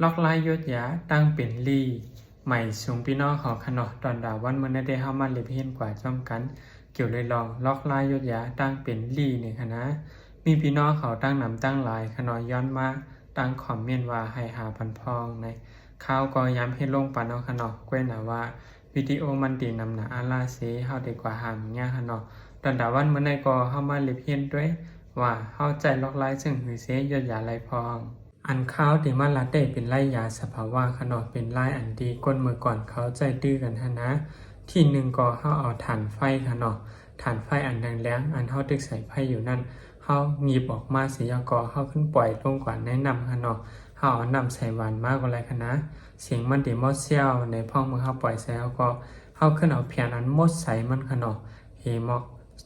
ล็อกลายยศยาตั้งเป็นลีใหม่สูงพี่น้องเขาขนอตอนดาวันเมื่อได้เข้ามาเรียบเห็นกว่าจอมกันเกี่ยวเลยลองล็อกลายยศยาตั้งเป็นลีเนี่ยคณะมีพี่น้องเขาตั้งนำตั้งหลายขนอย้อนมาตั้งคอมเมนต์ว่าให้หาพันพองในข่าวก็ย้ำให้ลงปานเอาขนอกล้วยหนาว่าวิดีโอมันดีนำหนาอาลาเซเฮาได้กว่าหามเนี่ยขนอตอนดาวันเมื่อได้ก็เข้ามาเรียบเห็นด้วยว่าเข้าใจล็อกลายซึ่งหือเซยศยาไรพองอันเขาที่มาลาเต้เป็นไล่ยาสภาวะขนอดเป็นไล่อันดีก้นมือก่อนเขาใจดื้อกันนะที่หนึ่งก็เขาเอาถ่านไฟขนอดถ่านไฟอันแดงแล้งอันเขาตึกใส่ไฟอยู่นั่นเขาหนีบออกมาเสียก่อเขาขึ้นปล่อยลงกว่าแนะนำขนอดเขาเอานำใส่หวานมากกว่าไรคณะเสียงมันดีมอดเซี่ยวในพ่องมือเขาปล่อยใส่เขาก็เขาขึ้นเอาเพียงอันมดใส่มันขนอดเฮมอก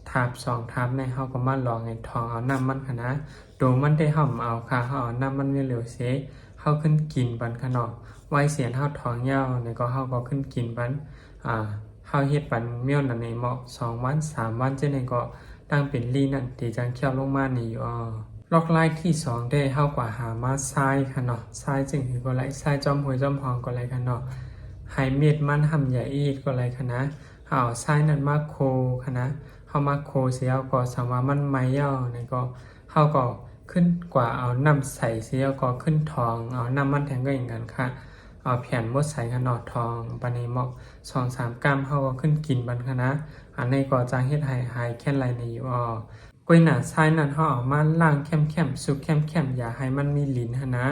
ทาบสองทาบในเขาก็มาลองไอ้ทองเอาน้ำมันคณะดูมันได้ห่อมเอาค่ะเขาเอาน้ำมันเหลวเสเขาขึ้นกินบันขนอไว้เสียนเขาทองเย้าในก็เขาก็ขึ้นกินบันเขาเฮ็ดบันเมี่ยวนั่นในเหมาะ2 วัน 3 วันเจ้าในก็ตั้งเป็นลีนั่นตีจังเขี้ยวลงมานี่อยู่ล็อกไล่ที่2ได้เข้ากว่าหามาทรายค่ะเนาะทรายจึงคือก็ไล่ทรายจอมหวยจอมพองก็ไล่ค่ะเนาะไฮเม็ดมันทำใหญ่อีกก็ไล่ค่ะนะเอาทรายนั้นมาโคค่ะนะเข้ามาโคเสียก็สามารถมันไม้เย้าในก็เข้าก็ขึ้นกว่าเอาน้ำใส่เสียก็ขึ้นทองเอาน้ำมันแทงก็อย่างกันค่ะเอาแผ่นมดใส่ขนอดทองปานีหมอก2-3 กรัมเข้าก็ขึ้นกินบันค่ะนะอันในก็จางเฮ็ดหายแค่ไรในอยู่กล้วยหนาทรายนั้นเขาเอามาล่างเข้มสุกเข้มอย่าให้มันมีลิ้นหนะ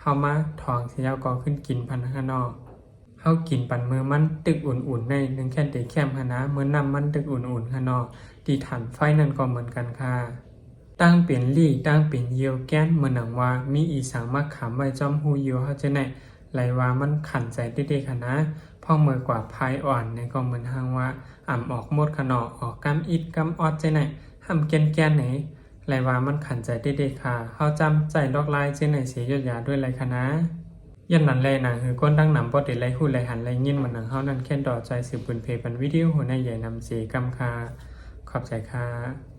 เขามาทองเสียก็ขึ้นกินพันข้างนอกเขากินปันมือมันตึกอุ่นๆในนึงแค่เด็กแคมหนะมือน้ำมันตึกอุ่นๆข้างนอกตีถ่านไฟนั่นก็เหมือนกันค่ะตั้งเป็นลี่ตั้งเป็นเยียวแก้นเหมือนหนังว่ามีอีสังมาขำไว้จอมหูเยียวเขาจะไหนไหลว่ามันขันใจเด็กๆค่ะนะพ่อมือกว่าพายอ่อนในก็เหมือนทางว่าอ่ำออกหมดขนอออกกำอิดกำออดใจไหนห้ำแกนไหนไรว่ามันขันใจเด็กๆค่ะเขาจำใจลอกลายเจไหนเสียยศยาด้วยไรคะนะยันนั้นแลหนังคือก้นตั้งนำปอติไรคู่ไรหันไรยินมันหนังเขานั่นแค่ดอใจสืบบุญเพปันวิดีโอหัวในใหญ่นำเสียกำคาขอบใจค่ะ